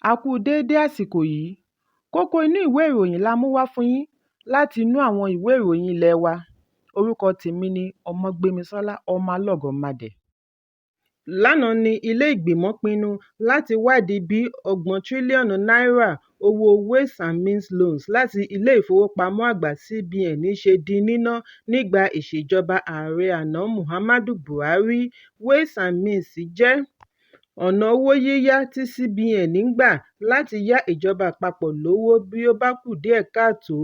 A kú déédé àsìkò yìí. Kókó inú ìwé ìròyìn la mú wá fún yín láti inú àwọn ìwé ìròyìn ilé wa. Orúkọ tèmi ni Ọmọgbémisọ́lá ọmọ Alọ́gọ̀madẹ̀. Lánàá ni ilé ìgbìmọ̀ pinnu láti wádìí bí ọgbọ̀n tírílíọ̀nù náírà owó Ways and Means Loans láti ilé ìfowópamọ́ àgbà CBN ṣe di níná nígbà ìṣèjọba ààrẹ àná Muhammadu Buhari. Ways and Means jẹ́ ọ̀nà owó yíyá tí CBN ń gbà láti yá ìjọba àpapọ̀ lówó bí ó bá kù díẹ̀ káàtó.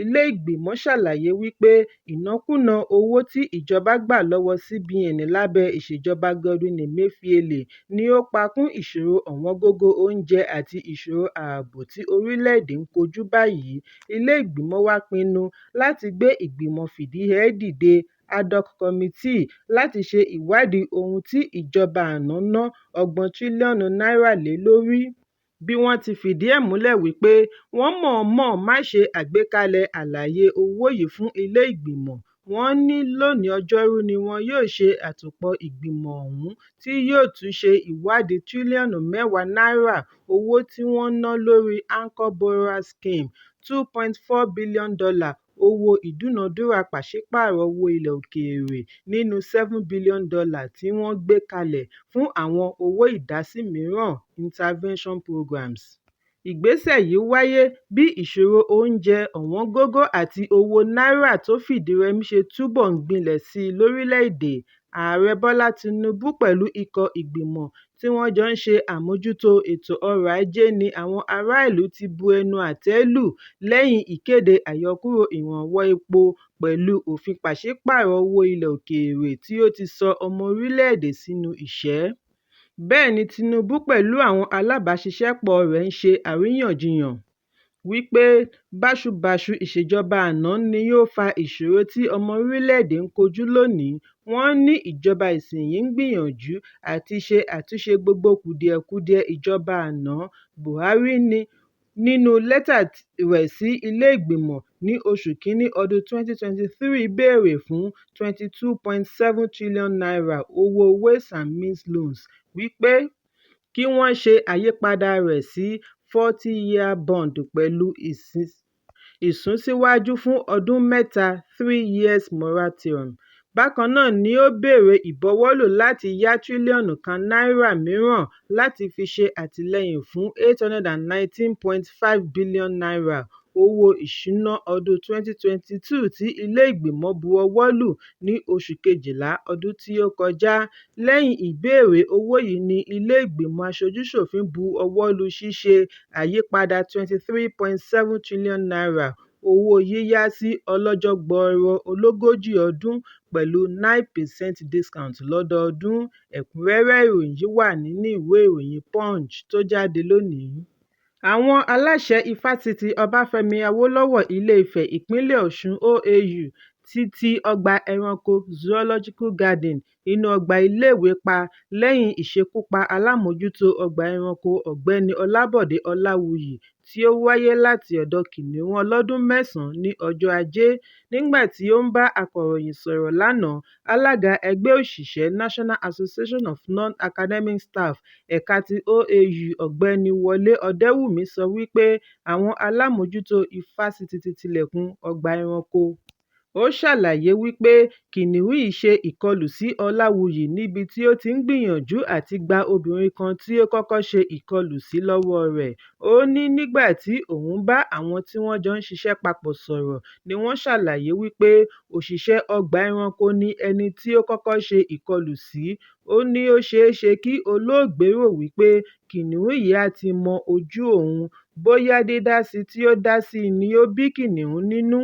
Ilé ìgbìmọ̀ ṣàlàyé wípé ìnákúná owó tí ìjọba gbà lọ́wọ́ CBN lábẹ́ ìṣèjọba Godwin Emefiele ni ó pa kún ìṣòro ọ̀wọ́ngógó oúnjẹ àti ìṣòro ààbò tí orílẹ̀-èdè ń kojú báyìí. Ilé ìgbìmọ̀ wá pinnu láti gbé ìgbìmọ̀ fìdíhẹẹ́ dìde ad hoc committee láti ṣe ìwádìí ohun tí ìjọba àná ná ọgbọ̀n tírílíọ̀nù náírà lé lórí. Bí wọ́n ti fìdí ẹ̀ múlẹ̀ wípé wọ́n mọ̀ọ́mọ̀ má ṣe àgbékalẹ̀ àlàyé owó yìí fún ilé ìgbìmọ̀. Wọ́n ní lónìí Ọjọ́rú ni wọn yóò ṣe àtòpọ̀ ìgbìmọ̀ ọ̀hún tí yóò tún ṣe ìwádìí tírílíọ̀nù mẹ́wàá náírà owó tí wọ́n ná lórí Anchor Borrower Scheme, $2.4 billion owó ìdúnàdúrà pàṣípààrọ̀ owó ilẹ̀ òkèèrè nínú $7 billion tí wọ́n gbé kalẹ̀ fún àwọn owó ìdásí mìíràn intervention programs. Ìgbésẹ̀ yìí wáyé bí ìṣòro oúnjẹ ọ̀wọ́ngógó àti owó náírà tó fìdírẹmi ṣe túbọ̀ ń gbilẹ̀ sí i lórílẹ̀-èdè. Ààrẹ Bọ́lá Tinubu pẹ̀lú ikọ̀ ìgbìmọ̀ tí wọ́n jọ ń ṣe àmójútó ètò ọrọ̀ ajé ni àwọn ará ìlú ti bu ẹnu àtẹ́ lù lẹ́yìn ìkéde àyọkúrò ìrànwọ́ epo pẹ̀lú òfin pàṣípààrọ̀ owó ilẹ̀ òkèèrè tí ó ti sọ ọmọ orílẹ̀-èdè sínú ìṣẹ́. Bẹ́ẹ̀ ni Tinubu pẹ̀lú àwọn alábàáṣiṣẹ́pọ̀ rẹ̀ ń ṣe àríyànjiyàn wípé báṣubàṣu ìṣèjọba àná ni yóò fa ìṣòro tí ọmọ orílẹ̀-èdè ń kojú lónìí. Wọ́n ní ìjọba ìsinyìí ń gbìyànjú àti ṣe àtúnṣe gbogbo kùdìẹ̀kudiẹ ìjọba àná. Buhari ní nínú lẹ́tà rẹ̀ sí ilé ìgbìmọ̀ ní oṣù kínní ọdún 2023 béèrè fún $22.7 trillion owó Ways and Means Loans wípé kí wọ́n ṣe àyípadà rẹ̀ sí 40-year bond pẹ̀lú ìsúnsíwájú fún ọdún mẹ́ta 3 years moratorium. Bákan náà ni ó béèrè ìbuwọ́lù láti yá tírílíọ̀nù kan náírà mìíràn láti fi ṣe àtìlẹ́yìn fún $819.5 billion owó ìṣúná ọdún 2022 tí ilé ìgbìmọ̀ buọwọ́ lù ní oṣù kejìlá ọdún tí ó kọjá. Lẹ́yìn ìbéèrè owó yìí ni ilé ìgbìmọ̀ aṣojú-ṣòfin bu ọwọ́ lù ṣíṣe àyípadà $23.7 trillion owó yíyá sí ọlọ́jọ́ gbọọrọ ológójì ọdún pẹ̀lú 9% discount lọ́dọọdún. Ẹ̀kúnrẹ́rẹ́ ìròyìn yìí wà nínú ìwé ìròyìn Punch tó jáde lónìí. Àwọn aláṣẹ Ifásitì Ọbáfẹ́mi Awólọ́wọ̀ Ilé-Ifẹ̀ ìpínlẹ̀ Ọ̀ṣun OAU ti ti ọgbà ẹranko Zoological Garden inú ọgbà iléèwé pa lẹ́yìn ìṣekúpa alámòójútó ọgbà ẹranko Ọ̀gbẹ́ni Ọlábọ̀dé Ọláwuyì tí ó wáyé láti ọ̀dọ̀ kìnìún ọlọ́dún 9 ní ọjọ́ Ajé. Nígbà tí ó ń bá akọ̀ròyìn sọ̀rọ̀ lánàá, alága ẹgbẹ́ òṣìṣẹ́ National Association of Non-Academic Staff ẹ̀ka ti OAU Ọ̀gbẹ́ni Wọlé Ọdẹ́wùmí sọ wípé àwọn alámòójútó ifásitì ti tilẹ̀kùn ọgbà ẹranko. Ó ṣàlàyé wípé kìnìún yìí ṣe ìkọlù sí Ọláwuyì níbi tí ó ti ń gbìyànjú àti gba obìnrin kan tí ó kọ́kọ́ ṣe ìkọlù sí lọ́wọ́ rẹ̀. Ó ní nígbà tí òun bá àwọn tí wọ́n jọ ń ṣiṣẹ́ papọ̀ sọ̀rọ̀ ni wọ́n ṣàlàyé wípé òṣìṣẹ́ ọgbà ẹranko ni ẹni tí ó kọ́kọ́ ṣe ìkọlù sí. Ó ní ó ṣeé ṣe kí olóògbé rò wípé kìnìún yìí á ti mọ ojú òun, bóyá dídásí tí ó dá sí i ni ó bí kìnìún nínú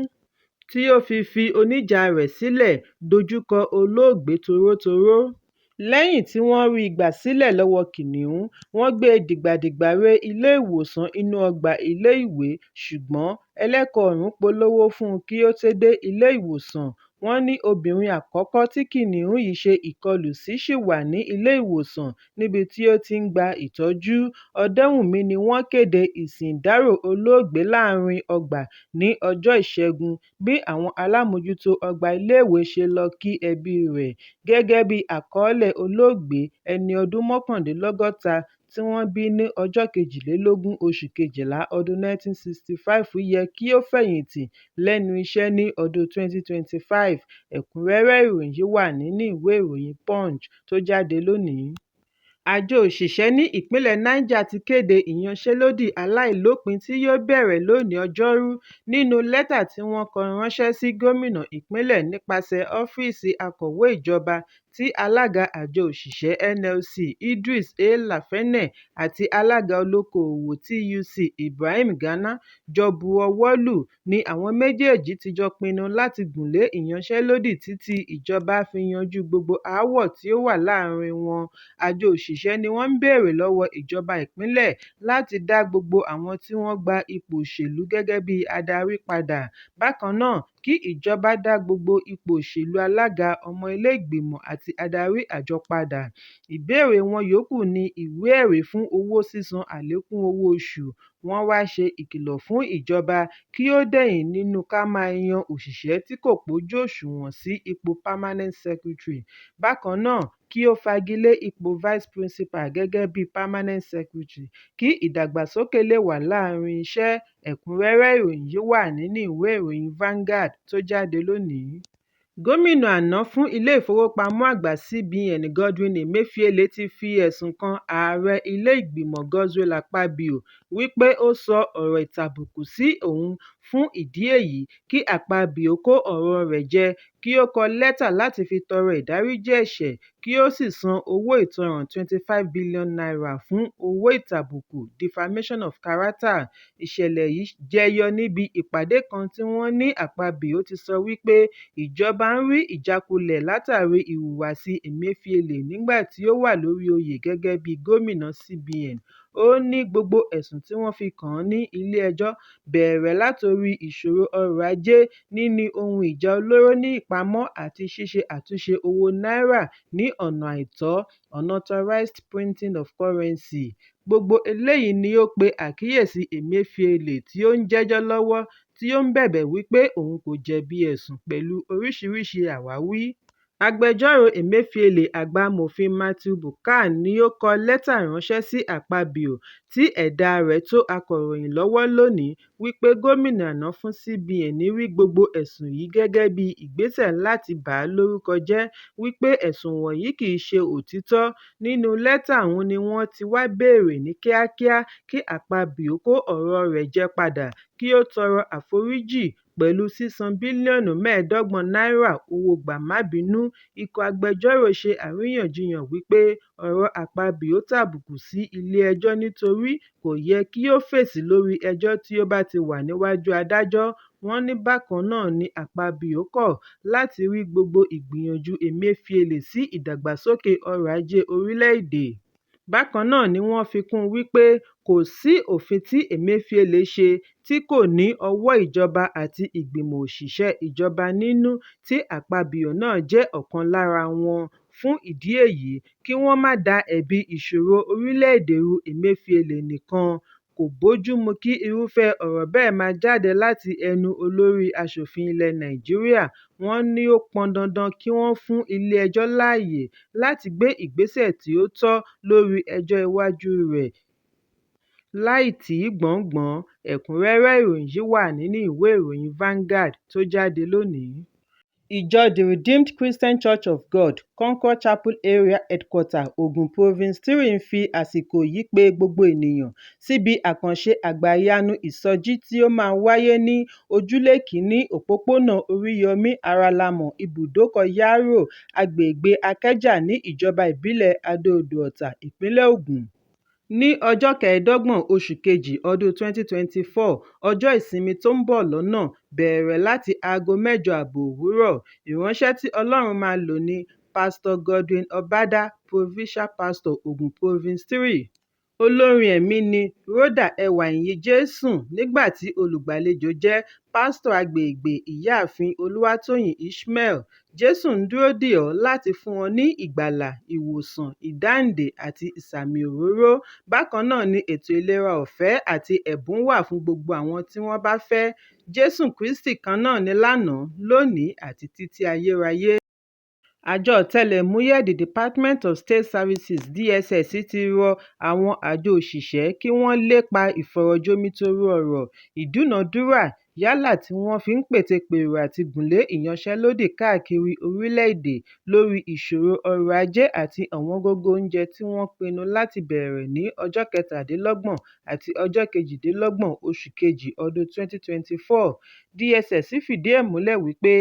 tí ó fi oníjà rẹ̀ sílẹ̀ dojúkọ olóògbé torótoró. Lẹ́yìn tí wọ́n rí i gbà sílẹ̀ lọ́wọ́ kìnìún, wọ́n gbé e dìgbàdìgbà re ilé ìwòsàn inú ọgbà ilé-ìwé ṣùgbọ́n ẹlẹ́kọ̀ọ́rùn polówó fún un kí ó tó dé ilé ìwòsàn. Wọ́n ní obìnrin àkọ́kọ́ tí kìnìún yìí ṣe ìkọlù sí ṣì wà ní ilé ìwòsàn níbi tí ó ti ń gba ìtọ́jú. Ọdẹ́wùmí ni wọ́n kéde ìsìn ìdárò olóògbé láàrin ọgbà ní ọjọ́ Ìṣẹ́gun bí àwọn alámòójútó ọgbà iléèwé ṣe lọ kí ẹbí rẹ̀. Gẹ́gẹ́ bí àkọọ́lẹ̀ olóògbé ẹni ọdún 61 tí wọ́n bí ní ọjọ́ 22 oṣù Kejìlá ọdún 1965 yẹ kí ó fẹ̀yìntì lẹ́nu iṣẹ́ ní ọdún 2025. Ẹ̀kúnrẹ́rẹ́ ìròyìn yìí wà nínú ìwé ìròyìn Punch tó jáde lónìí. Àjọ òṣìṣẹ́ ní ìpínlẹ̀ Niger ti kéde ìyanṣẹ́lódì aláìlópin tí yóò bẹ̀rẹ̀ lónìí Ọjọ́rú. Nínú lẹ́tà tí wọ́n kọ ránṣẹ́ sí gómìnà ìpínlẹ̀ nípasẹ̀ ọ́fíìsì akọ̀wé ìjọba tí alága àjọ òṣìṣẹ́ NLC Idris Lafene àti alága olókoòwò TUC Ibrahim Gana jọ buọwọ́ lù ni àwọn méjèèjì ti jọ pinnu láti gùnlé ìyanṣẹ́lódì títí ìjọba fi yanjú gbogbo aáwọ̀ tí ó wà láàárín wọn. Àjọ òṣìṣẹ́ ni wọ́n ń béèrè lọ́wọ́ ìjọba ìpínlẹ̀ láti dá gbogbo àwọn tí wọ́n gba ipò òṣèlú gẹ́gẹ́ bí adarí padà. Bákan náà, kí ìjọba dá gbogbo ipò òṣèlú alága, ọmọ ilé ìgbìmọ̀ àti adarí àjọ padà. Ìbéèrè wọn yòókù ni ìwé ẹ̀rí fún owó sísan àlékún owó oṣù. Wọ́n wá ṣe ìkìlọ̀ fún ìjọba kí ó dẹ̀yìn nínú ká máa yan òṣìṣẹ́ tí kò pójú òṣùwọ̀n sí ipò permanent secretary. Bákan náà, kí ó fagilé ipò vice principal gẹ́gẹ́ bí permanent secretary kí ìdàgbàsókè lè wà láàárín iṣẹ́. Ẹ̀kúnrẹ́rẹ́ ìròyìn yìí wà nínú ìwé ìròyìn Vanguard tó jáde lónìí. Gómìnà àná fún ilé ìfowópamọ́ àgbà CBN Godwin Emefiele ti fi ẹ̀sùn kan ààrẹ ilé ìgbìmọ̀ Godswill Akpabio wípé ó sọ ọ̀rọ̀ ìtàbùkù sí òun. Fún ìdí èyí, kí Akpabio kó ọ̀rọ̀ rẹ̀ jẹ, kí ó kọ lẹ́tà láti fi tọrọ ìdáríjì ẹ̀ṣẹ̀, kí ó sì san owó ìtanràn 25 billion naira fún owó ìtàbùkù defamation of character. Ìṣẹ̀lẹ̀ yìí jẹyọ níbi ìpàdé kan tí wọ́n ní Akpabio ti sọ wípé ìjọba ń rí ìjákulẹ̀ látàrí ìhùwàsí Emefiele nígbà tí ó wà lórí oyè gẹ́gẹ́ bí gómìnà CBN. Ó ní gbogbo ẹ̀sùn tí wọ́n fi kàn án ní ilé-ẹjọ́ bẹ̀rẹ̀ látorí ìṣòro ọrọ̀ ajé, níní ohun ìjà olóró ní ìpamọ́ àti ṣíṣe àtúnṣe owó náírà ní ọ̀nà àìtọ́, unauthorized printing of currency. Gbogbo eléyìí ni ó pe àkíyèsí Emefiele tí ó ń jẹ́jọ́ lọ́wọ́, tí ó ń bẹ̀bẹ̀ wípé òun kò jẹ̀bi ẹ̀sùn pẹ̀lú oríṣiríṣi àwáwí. Agbẹjọ́rò Emefiele Àgbàmọ̀fin Matthew Buka ni ó kọ lẹ́tà ránṣẹ́ sí Akpabio tí ẹ̀dà rẹ̀ tó akọ̀ròyìn lọ́wọ́ lónìí wípé gómìnà àná fún CBN rí gbogbo ẹ̀sùn yìí gẹ́gẹ́ bí ìgbésẹ̀ láti bà á lórúkọ jẹ́, wípé ẹ̀sùn wọ̀nyí kì í ṣe òtítọ́. Nínú lẹ́tà ọ̀hún ni wọ́n ti wá béèrè ní kíákíá kí Akpabio kó ọ̀rọ̀ rẹ̀ jẹ padà, kí ó tọrọ àforíjì pẹ̀lú sísan bílíọ̀nù 25 náírà owó gbà-má-bínú. Ikọ̀ agbẹjọ́rò ṣe àríyànjiyàn wípé ọ̀rọ̀ Akpabio tàbùkù sí ilé-ẹjọ́ nítorí kò yẹ kí ó fèsì lórí ẹjọ́ tí ó bá ti wà níwájú adájọ́. Wọ́n ní bákan náà ni Akpabio kọ̀ láti rí gbogbo ìgbìyànjú Emefiele sí ìdàgbàsókè ọrọ̀ ajé orílẹ̀-èdè. Bákan náà ni wọ́n fi kún un wípé kò sí òfin tí Emefiele ṣe tí kò ní ọwọ́ ìjọba àti ìgbìmọ̀ òṣìṣẹ́ ìjọba nínú, tí Akpabio náà jẹ́ ọ̀kan lára wọn. Fún ìdí èyí, kí wọ́n má dá ẹ̀bi ìṣòro orílẹ̀-èdè ru Emefiele nìkan. Kò bójúmu kí irúfẹ́ ọ̀rọ̀ bẹ́ẹ̀ máa jáde láti ẹnu olórí aṣòfin ilẹ̀ Nàìjíríà. Wọ́n ní ó pọn dandan kí wọ́n fún ilé-ẹjọ́ láàyè láti gbé ìgbésẹ̀ tí ó tọ́ lórí ẹjọ́ iwájú rẹ̀ láì tì í gbọ̀ngbọ̀n. Ẹ̀kúnrẹ́rẹ́ ìròyìn yìí wà nínú ìwé ìròyìn Vanguard tó jáde lónìí. Ìjọ The Redeemed Christian Church of God, Concord Chapel Area Headquarter, Ogun Province 3 ń fi àsìkò yìí pe gbogbo ènìyàn síbi àkànṣe àgbàyanu ìsọjí tí ó máa wáyé ní ojúlé kìíní òpópónà Oríyọmí Aralamọ̀ ibùdókọ̀ Yaro, agbègbè Akẹ́jà ní ìjọba ìbílẹ̀ Adó-Odò Ọ̀tà, ìpínlẹ̀ Ògùn. Ní ọjọ́ 25 oṣù kejì ọdún 2024, ọjọ́ ìsinmi tó ń bọ̀ lọ́nà, bẹ̀rẹ̀ láti aago 8:30 òwúrọ̀. Ìránṣẹ́ tí Ọlọ́run máa lò ní Pastor Godwin Obada, Provincial Pastor, Ogun Province 3. Olórin ẹ̀mí ni Rhoda Ẹwàìyìn-Jésùn, nígbà tí olùgbàlejò jẹ́ pásítọ̀ agbègbè Ìyáàfin Olúwatóyìn Ishmael. Jésù ń dúró dè ọ́ láti fún ọ ní ìgbàlà, ìwòsàn, ìdáǹdè àti ìsàmì òróró. Bákan náà ni ètò ìlera ọ̀fẹ́ àti ẹ̀bùn wà fún gbogbo àwọn tí wọ́n bá fẹ́. Jésù Kristi kan náà ni lánàá, lónìí àti títí ayérayé. Àjọ ọ̀tẹlẹ̀múyẹ́ The Department of State Services (DSS) ti rọ àwọn àjọ òṣìṣẹ́ kí wọ́n lépa ìfọ̀rọ̀jomitoro ọ̀rọ̀ ìdúnàádúrà yálà tí wọ́n fi ń pètepèrò àti gùnlé ìyanṣẹ́lódì káàkiri orílẹ̀-èdè lórí ìṣòro ọrọ̀ ajé àti ọ̀wọ́ngógó oúnjẹ tí wọ́n pinnu láti bẹ̀rẹ̀ ní ọjọ́ 27 àti ọjọ́ 28 oṣù kejì ọdún 2024. DSS fìdí ẹ̀ múlẹ̀ wípé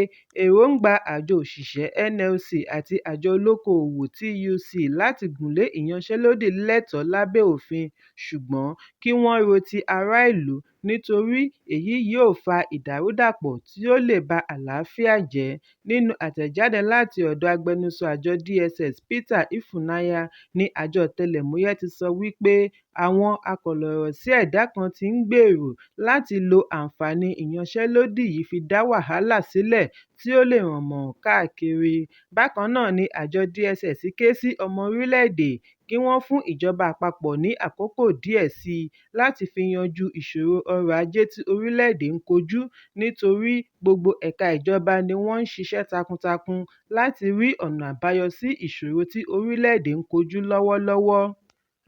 èròǹgbà àjọ òṣìṣẹ́ NLC àti àjọ olókoòwò TUC láti gùnlé ìyanṣẹ́lódì lẹ́tọ̀ọ́ lábẹ́ òfin, ṣùgbọ́n kí wọ́n ro ti ará ìlú nítorí èyí yóò fa ìdàrúdàpọ̀ tí ó lè ba àlàáfíà jẹ́. Nínú àtẹ̀jáde láti ọ̀dọ̀ agbẹnusọ àjọ DSS Peter Ifunanya ní àjọ ọ̀tẹlẹ̀múyẹ́ ti sọ wípé àwọn akọ̀lọ̀rọ̀-sí-ẹ̀dá kan ti ń gbèrò láti lo àǹfààní ìyanṣẹ́lódì yìí fi dá wàhálà sílẹ̀ tí ó lè ràn mọ́ káàkiri. Bákan náà ni àjọ DSS ké sí ọmọ orílẹ̀-èdè kí wọ́n fún ìjọba àpapọ̀ ní àkókò díẹ̀ sí i láti fi yanjú ìṣòro ọrọ̀ ajé tí orílẹ̀-èdè ń kojú nítorí gbogbo ẹ̀ka ìjọba ni wọ́n ń ṣiṣẹ́ takuntakun láti rí ọ̀nà àbáyọ sí ìṣòro tí orílẹ̀-èdè ń kojú lọ́wọ́lọ́wọ́.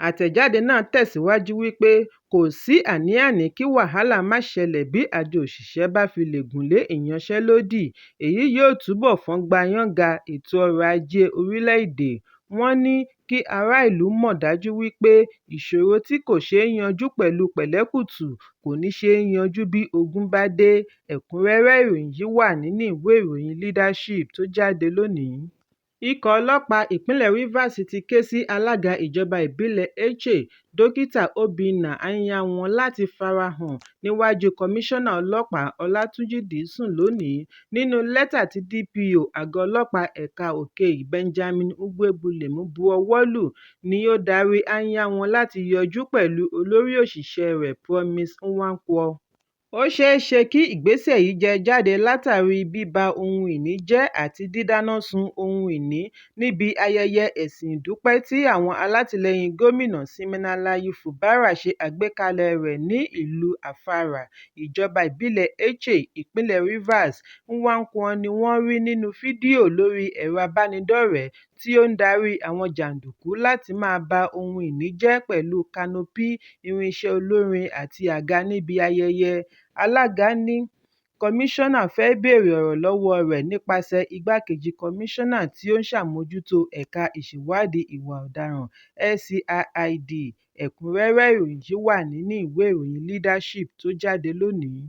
Àtẹ̀jáde náà tẹ̀síwájú wípé kò sí àní-àní kí wàhálà má ṣẹlẹ̀ bí àjọ òṣìṣẹ́ bá fi lè gùnlé ìyanṣẹ́lódì, èyí yóò túbọ̀ fọ́ngbà yánga ètò ọrọ̀ ajé orílẹ̀-èdè. Wọ́n ní kí ará ìlú mọ̀ dájú wípé ìṣòro tí kò ṣeé yanjú pẹ̀lú pẹ̀lẹ́kùtù kò ní ṣeé yanjú bí ogun bá dé. Ẹ̀kúnrẹ́rẹ́ ìròyìn yìí wà nínú ìwé ìròyìn Leadership tó jáde lónìí. Ikọ̀ ọlọ́pàá ìpínlẹ̀ Rivers ti ké sí alága ìjọba ìbílẹ̀ Eche, Dókítà Obinna Anyanwụ láti farahàn níwájú Kọmíṣánná Ọlọ́pàá Ọlátúnjí Dìísùn lónìí. Nínú lẹ́tà tí DPO àgọ́ ọlọ́pàá ẹ̀ka Òkè-Ì Benjamin Ugbegbulem bu ọwọ́ lù ni ó darí Anyanwụ láti yọjú pẹ̀lú olórí òṣìṣẹ́ rẹ̀ Promise Nwankwo. Ó ṣeé ṣe kí ìgbésẹ̀ yìí jẹ jáde látàrí bíba ohun ìní jẹ́ àti dídáná sun ohun ìní níbi ayẹyẹ ẹ̀sìn ìdúpẹ́ tí àwọn alátìlẹyìn gómìnà Siminalayi Fubara ṣe àgbékalẹ̀ rẹ̀ ní ìlú Afara, ìjọba ìbílẹ̀ Eche, ìpínlẹ̀ Rivers. Nwankwo ni wọ́n rí nínú fídíò lórí ẹ̀rọ abánidọ́rẹ̀ẹ́ tí ó ń darí àwọn jàǹdùkú láti máa ba ohun ìní jẹ́ pẹ̀lú kánópì, irinṣẹ́ olórin àti àga níbi ayẹyẹ. Alága ní kọmíṣánná fẹ́ béèrè ọ̀rọ̀ lọ́wọ́ rẹ̀ nípasẹ̀ igbákejì kọmíṣánná tí ó ń ṣàmójútó ẹ̀ka ìṣèwádìí ìwà ọ̀daràn SCID. Ẹ̀kúnrẹ́rẹ́ ìròyìn yìí wà nínú ìwé ìròyìn Leadership tó jáde lónìí.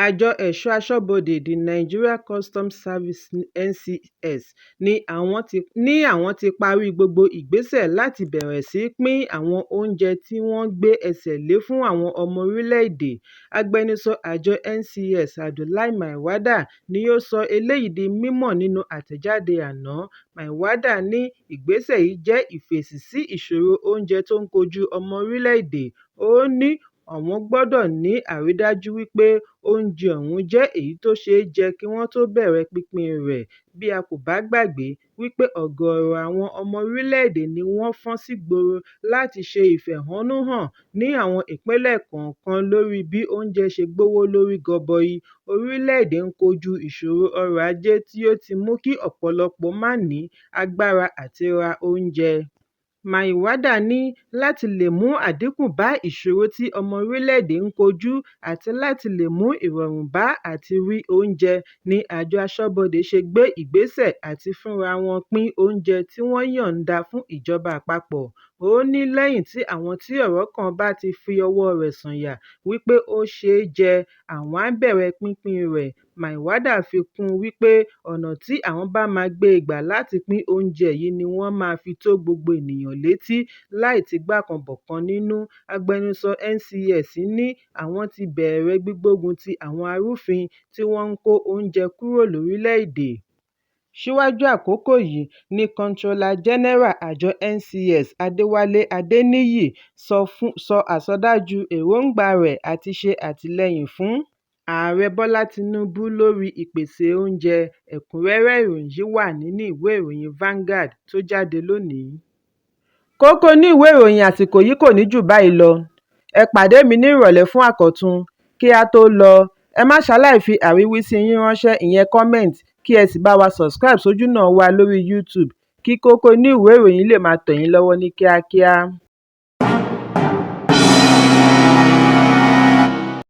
Àjọ ẹ̀ṣọ́ aṣọ́bodè The Nigeria Customs Service NCS ní àwọn ti parí gbogbo ìgbésẹ̀ láti bẹ̀rẹ̀ sí pín àwọn oúnjẹ tí wọ́n gbé ẹsẹ̀ lé fún àwọn ọmọ orílẹ̀-èdè. Agbẹnusọ àjọ NCS Abdullahi Maiwada ni ó sọ eléyìí di mímọ̀ nínú àtẹ̀jáde àná. Maiwada ní ìgbésẹ̀ yìí jẹ́ ìfèsì sí ìṣòro oúnjẹ tó ń kojú ọmọ orílẹ̀-èdè. Ó ní àwọn gbọ́dọ̀ ní àrídájú wípé oúnjẹ ọ̀hún jẹ́ èyí tó ṣeé jẹ kí wọ́n tó bẹ̀rẹ̀ pínpín rẹ̀. Bí a kò bá gbàgbé wípé ọ̀gọ̀ọ̀rọ̀ àwọn ọmọ orílẹ̀-èdè ni wọ́n fọ́n sígboro láti ṣe ìfẹ̀hónúhàn ní àwọn ìpínlẹ̀ kọ̀ọ̀kan lórí bí oúnjẹ ṣe gbówó lórí gọbọi. Orílẹ̀-èdè ń kojú ìṣòro ọrọ̀ ajé tí ó ti mú kí ọ̀pọ̀lọpọ̀ má ní agbára àti ra oúnjẹ. Maiwada ní láti lè mú àdínkù bá ìṣòro tí ọmọ orílẹ̀-èdè ń kojú àti láti lè mú ìrọ̀rùn bá àti rí oúnjẹ ni àjọ aṣọ́bodè ṣe gbé ìgbésẹ̀ àti fúnra wọn pín oúnjẹ tí wọ́n yọ̀ǹda fún ìjọba àpapọ̀. Ó ní lẹ́yìn tí àwọn tí ọ̀rọ̀ kàn bá ti fi ọwọ́ rẹ̀ sọ̀yà wípé ó ṣeé jẹ, àwọn á bẹ̀rẹ̀ pínpín rẹ̀. Maiwada fi kún un wípé ọ̀nà tí àwọn bá máa gbé gbà láti pín oúnjẹ yìí ni wọ́n máa fi tó gbogbo ènìyàn létí láì tìgbàkanbọ̀kan nínú. Agbẹnusọ NCS ní àwọn ti bẹ̀rẹ̀ gbígbógun ti àwọn arúfin tí wọ́n ń kó oúnjẹ kúrò lórílẹ̀-èdè. Síwájú àkókò yìí ni Comptroller General àjọ NCS Adéwálé Adéníyì sọ àsọdájú èròǹgbà rẹ̀ àti ṣe àtìlẹ́yìn fún Ààrẹ Bọ́lá Tinubu lórí ìpèsè oúnjẹ. Ẹ̀kúnrẹ́rẹ́ ìròyìn yìí wà nínú ìwé ìròyìn Vanguard tó jáde lónìí. Kókó inú ìwé ìròyìn àsìkò yìí kò ní jù báyìí lọ. Ẹ pàdé mi ní ìrọ̀lẹ́ fún àkọ́tun. Kí a tó lọ, ẹ má ṣaláì fi àríwísí yín ránṣẹ́, ìyẹn comment, kí ẹ sì bá wa subscribe sójúnà wa lórí YouTube kí Koko Inú Ìwé Ìròyìn lè máa tẹ̀ yín lọ́wọ́ ní kíákíá.